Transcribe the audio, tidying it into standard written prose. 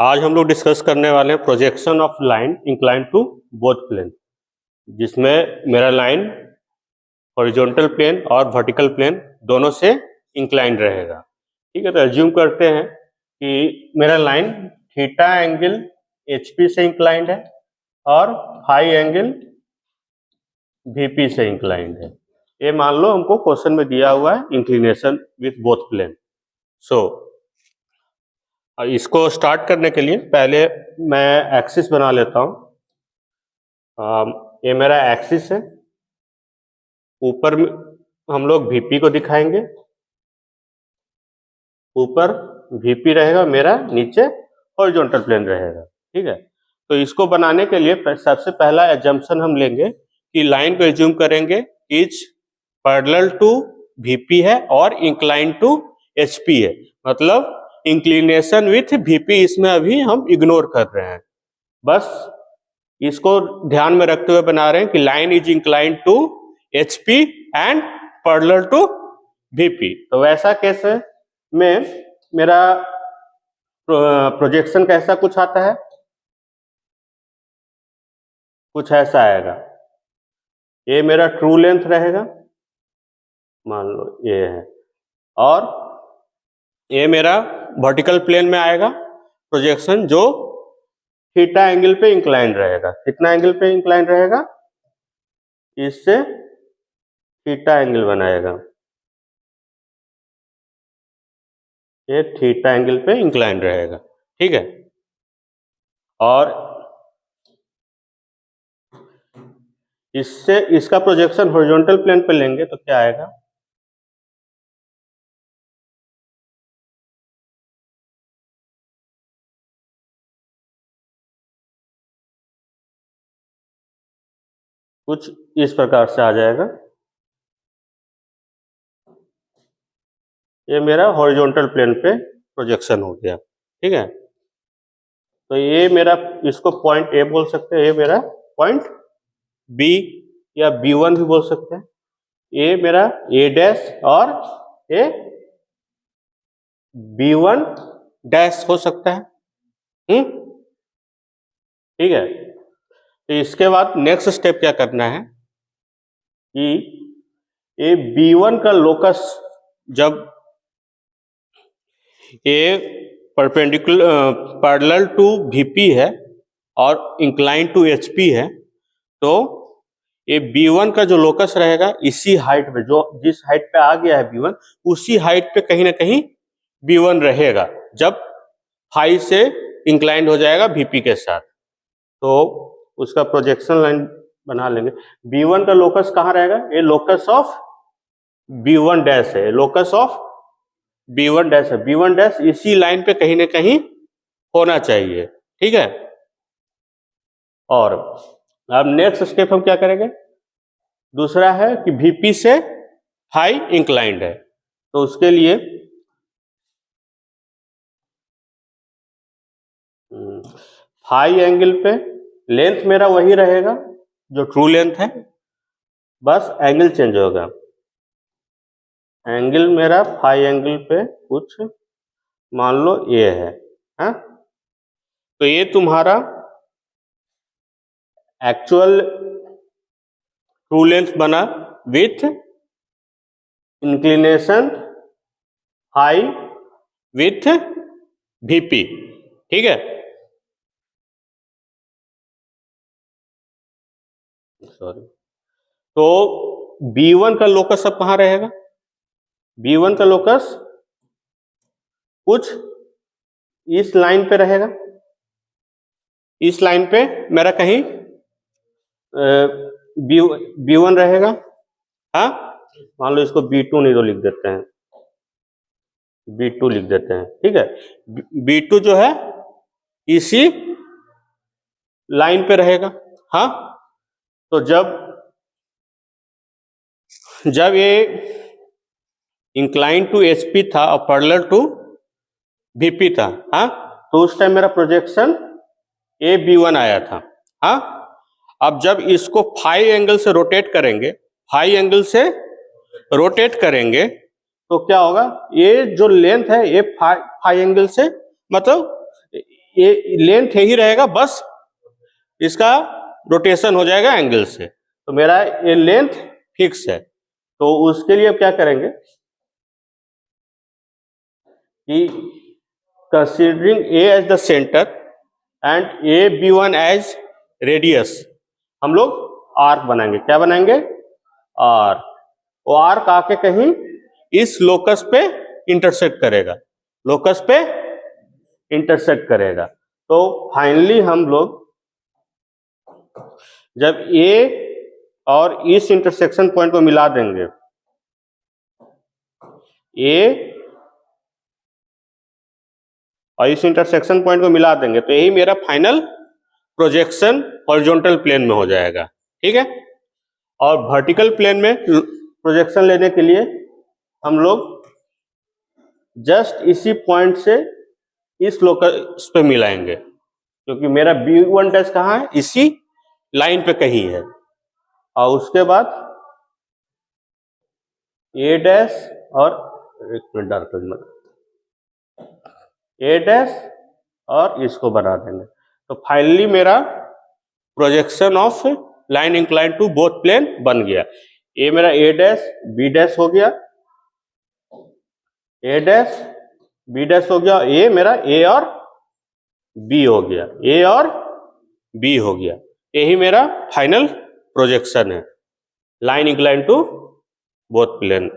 आज हम लोग डिस्कस करने वाले हैं projection of line incline to both plane, जिसमें मेरा लाइन हॉरिजॉन्टल प्लेन और वर्टिकल प्लेन दोनों से इंक्लाइंड रहेगा। ठीक है, तो एज्यूम करते हैं कि मेरा लाइन थीटा एंगल HP से इंक्लाइंड है और फाई एंगल VP से इंक्लाइंड है। ये मान लो हमको क्वेश्चन में दिया हुआ है इंक्लिनेशन विथ बोथ प्लेन। इसको स्टार्ट करने के लिए पहले मैं एक्सिस बना लेता हूँ। ये मेरा एक्सिस है, ऊपर हम लोग VP को दिखाएंगे, ऊपर VP रहेगा मेरा, नीचे हॉरिजॉन्टल प्लेन रहेगा। ठीक है, तो इसको बनाने के लिए सबसे पहला एजम्पशन हम लेंगे कि लाइन को एज्यूम करेंगे इज पैरेलल टू VP है और इंक्लाइन टू HP है, मतलब इंक्लिनेशन विथ VP इसमें अभी हम इग्नोर कर रहे हैं, बस इसको ध्यान में रखते हुए बना रहे हैं कि line is incline to HP and parallel to VP। तो वैसा केस में मेरा प्रोजेक्शन कैसा कुछ आता है, कुछ ऐसा आएगा। ये मेरा ट्रू लेंथ रहेगा, मान लो ये है, और ये मेरा वर्टिकल प्लेन में आएगा प्रोजेक्शन जो थीटा एंगल पे इंक्लाइन रहेगा। कितना एंगल पे इंक्लाइन रहेगा, इससे थीटा एंगल बनाएगा, ये थीटा एंगल पे इंक्लाइन रहेगा। ठीक है, और इससे इसका प्रोजेक्शन हॉरिजॉन्टल प्लेन पे लेंगे तो क्या आएगा, कुछ इस प्रकार से आ जाएगा। ये मेरा हॉरिजॉन्टल प्लेन पे प्रोजेक्शन हो गया। ठीक है, तो ये मेरा, इसको पॉइंट A बोल सकते हैं, ये मेरा पॉइंट B या B1 भी बोल सकते हैं। ये मेरा A डैश और ये B1 डैश हो सकता है। ठीक है, तो इसके बाद नेक्स्ट स्टेप क्या करना है कि ये B1 का लोकस जब ये परपेंडिकुलर पैरेलल टू VP है और इंक्लाइन टू HP है, तो ये B1 का जो लोकस रहेगा इसी हाइट पे, जो जिस हाइट पे आ गया है B1, उसी हाइट पे कहीं ना कहीं B1 रहेगा जब फाई से इंक्लाइंड हो जाएगा VP के साथ। तो उसका प्रोजेक्शन लाइन बना लेंगे। B1 का लोकस कहाँ रहेगा, ये लोकस ऑफ B1 डैश है, लोकस ऑफ B1 डैश है, B1 डैश इसी लाइन पे कहीं ना कहीं होना चाहिए। ठीक है, और अब नेक्स्ट स्टेप हम क्या करेंगे, दूसरा है कि VP से फाई इंक्लाइंड है, तो उसके लिए फाई एंगल पे लेंथ मेरा वही रहेगा जो ट्रू लेंथ है, बस एंगल चेंज होगा। एंगल मेरा फाई एंगल पे कुछ मान लो ये है, हाँ? तो ये तुम्हारा एक्चुअल ट्रू लेंथ बना with inclination phi with VP। ठीक है, सॉरी, तो B1 का लोकस अब कहाँ रहेगा, B1 का लोकस कुछ इस लाइन पे रहेगा, इस लाइन पे मेरा कहीं B1 रहेगा, हाँ? मान लो इसको B2 नहीं तो लिख देते हैं, B2 लिख देते हैं। ठीक है, B2 जो है इसी लाइन पे रहेगा, हाँ? तो जब ये इंक्लाइन टू HP था और पैरेलल टू VP था, हाँ? तो उस टाइम मेरा प्रोजेक्शन AB1 आया था, हाँ? अब जब इसको फाई एंगल से रोटेट करेंगे, फाई एंगल से रोटेट करेंगे तो क्या होगा, ये जो लेंथ है ये फाई एंगल से, मतलब ये लेंथ यही रहेगा, बस इसका रोटेशन हो जाएगा एंगल से। तो मेरा ये लेंथ फिक्स है। तो उसके लिए अब क्या करेंगे कि considering A as the centre and A B one as radius, हम लोग आर्क बनाएंगे। क्या बनाएंगे? आर्क। वो आर्क आके कहीं इस लोकस पे इंटरसेक्ट करेगा, लोकस पे इंटरसेक्ट करेगा। तो फाइनली हम लोग जब ए और इस इंटरसेक्शन पॉइंट को मिला देंगे, ए और इस इंटरसेक्शन पॉइंट को मिला देंगे, तो यही मेरा फाइनल प्रोजेक्शन हॉरिजॉन्टल प्लेन में हो जाएगा। ठीक है। और वर्टिकल प्लेन में प्रोजेक्शन लेने के लिए हम लोग जस्ट इसी पॉइंट से इस लोकस पे मिलाएंगे, क्योंकि मेरा B1 डैश कहाँ है? इसी लाइन पे कहीं है। और उसके बाद ए डैश और एक मिनट डार्क मत, ए डैश और इसको बना देंगे। तो फाइनली मेरा projection of line incline to both plane बन गया। ये मेरा ए डैश बी डैश हो गया, ए डैश बी डैश हो गया, ये मेरा ए और बी हो गया, ए और बी हो गया। यही मेरा फाइनल प्रोजेक्शन है, line incline to both plane.